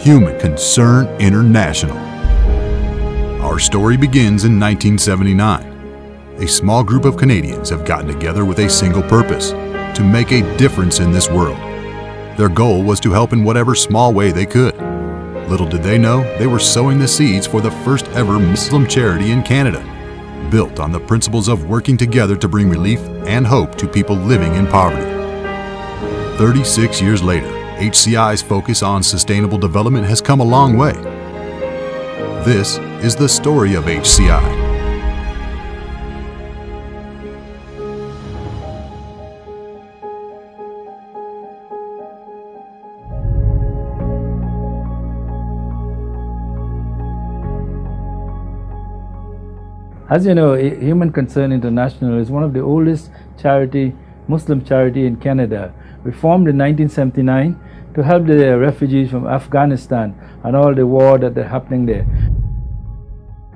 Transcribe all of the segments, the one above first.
Human Concern International. Our story begins in 1979. A small group of Canadians have gotten together with a single purpose: to make a difference in this world. Their goal was to help in whatever small way they could. Little did they know, they were sowing the seeds for the first ever Muslim charity in Canada, built on the principles of working together to bring relief and hope to people living in poverty. 36 years later, HCI's focus on sustainable development has come a long way. This is the story of HCI. As you know, Human Concern International is one of the oldest Muslim charity in Canada. We formed in 1979 to help the refugees from Afghanistan and all the war that are happening there.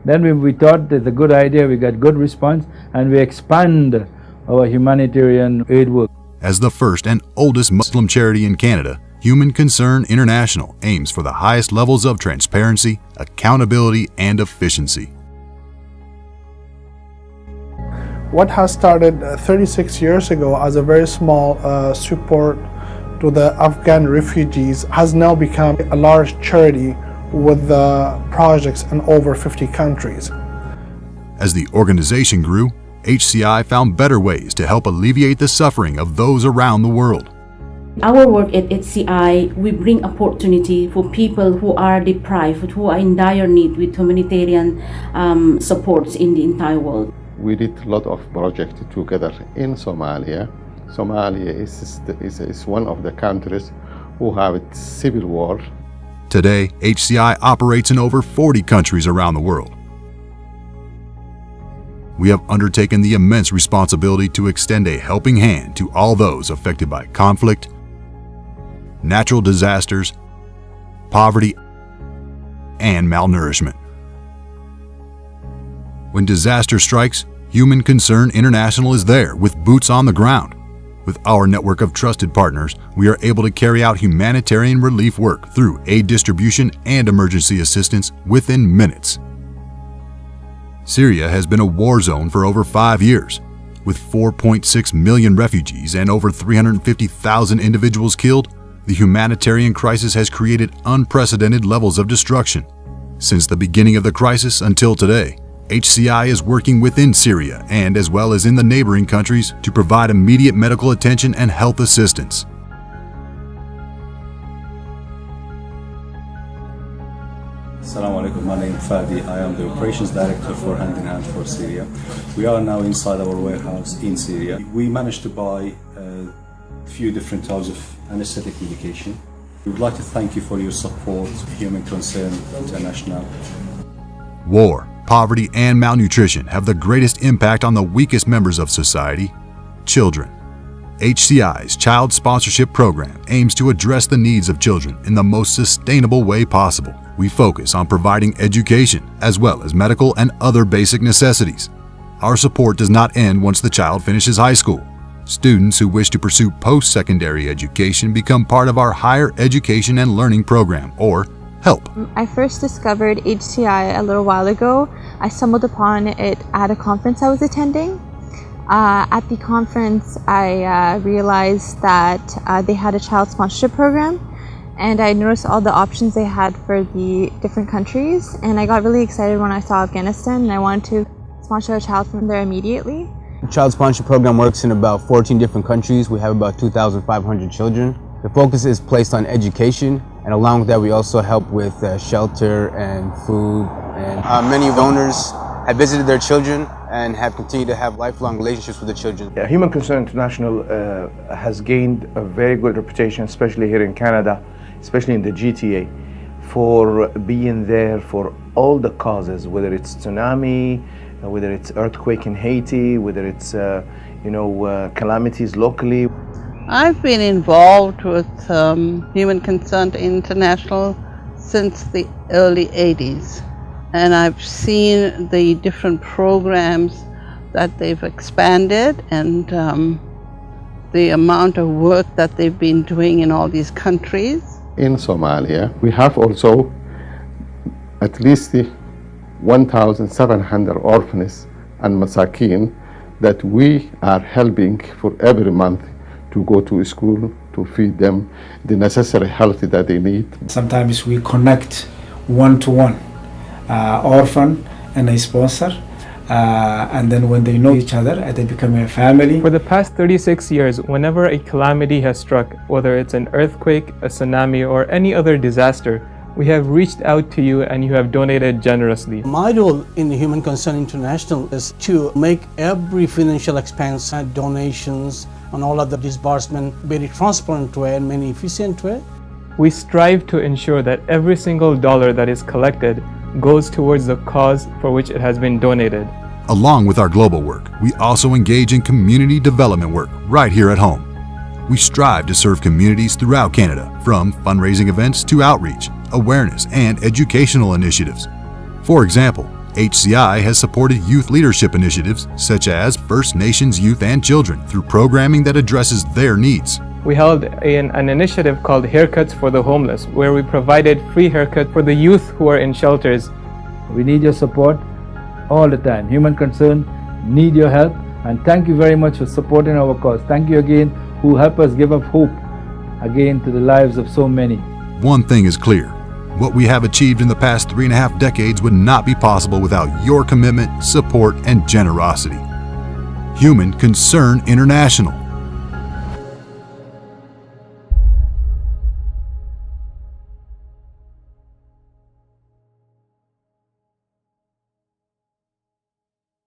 Then we thought it's a good idea, we got good response, and we expand our humanitarian aid work. As the first and oldest Muslim charity in Canada, Human Concern International aims for the highest levels of transparency, accountability, and efficiency. What has started 36 years ago as a very small support to the Afghan refugees has now become a large charity with projects in over 50 countries. As the organization grew, HCI found better ways to help alleviate the suffering of those around the world. Our work at HCI, we bring opportunity for people who are deprived, who are in dire need with humanitarian supports in the entire world. We did a lot of projects together in Somalia. Somalia is one of the countries who have a civil war. Today, HCI operates in over 40 countries around the world. We have undertaken the immense responsibility to extend a helping hand to all those affected by conflict, natural disasters, poverty, and malnourishment. When disaster strikes, Human Concern International is there with boots on the ground. With our network of trusted partners, we are able to carry out humanitarian relief work through aid distribution and emergency assistance within minutes. Syria has been a war zone for over 5 years. With 4.6 million refugees and over 350,000 individuals killed, the humanitarian crisis has created unprecedented levels of destruction. Since the beginning of the crisis until today, HCI is working within Syria and as well as in the neighboring countries to provide immediate medical attention and health assistance. Assalamu alaikum, my name is Fadi. I am the Operations Director for Hand in Hand for Syria. We are now inside our warehouse in Syria. We managed to buy a few different types of anesthetic medication. We would like to thank you for your support, Human Concern International. War, poverty, and malnutrition have the greatest impact on the weakest members of society, children. HCI's Child Sponsorship Program aims to address the needs of children in the most sustainable way possible. We focus on providing education as well as medical and other basic necessities. Our support does not end once the child finishes high school. Students who wish to pursue post-secondary education become part of our Higher Education and Learning Program, or HELP. I first discovered HCI a little while ago. I stumbled upon it at a conference I was attending. At the conference, I realized that they had a child sponsorship program, and I noticed all the options they had for the different countries, and I got really excited when I saw Afghanistan, and I wanted to sponsor a child from there immediately. The child sponsorship program works in about 14 different countries. We have about 2,500 children. The focus is placed on education, and along with that we also help with shelter and food. And many donors have visited their children and have continued to have lifelong relationships with the children. Human Concern International has gained a very good reputation, especially here in Canada, especially in the GTA, for being there for all the causes, whether it's tsunami, whether it's earthquake in Haiti, whether it's calamities locally. I've been involved with Human Concern International since the early 80s, and I've seen the different programs that they've expanded and the amount of work that they've been doing in all these countries. in Somalia. We have also at least 1,700 orphans and masakin that we are helping for every month to go to school, to feed them the necessary health that they need. Sometimes we connect one-to-one, orphan and a sponsor, and then when they know each other, they become a family. For the past 36 years, whenever a calamity has struck, whether it's an earthquake, a tsunami, or any other disaster, we have reached out to you and you have donated generously. My role in Human Concern International is to make every financial expense, donations, and all of the disbursement very transparent way and very efficient way. We strive to ensure that every single dollar that is collected goes towards the cause for which it has been donated. Along with our global work, we also engage in community development work right here at home. We strive to serve communities throughout Canada, from fundraising events to outreach, awareness, and educational initiatives. For example, HCI has supported youth leadership initiatives such as First Nations youth and children through programming that addresses their needs. We held an initiative called Haircuts for the Homeless, where we provided free haircuts for the youth who are in shelters. We need your support all the time. Human Concern need your help, and thank you very much for supporting our cause. Thank you again who help us give up hope again to the lives of so many. One thing is clear. What we have achieved in the past 3.5 decades would not be possible without your commitment, support, and generosity. Human Concern International.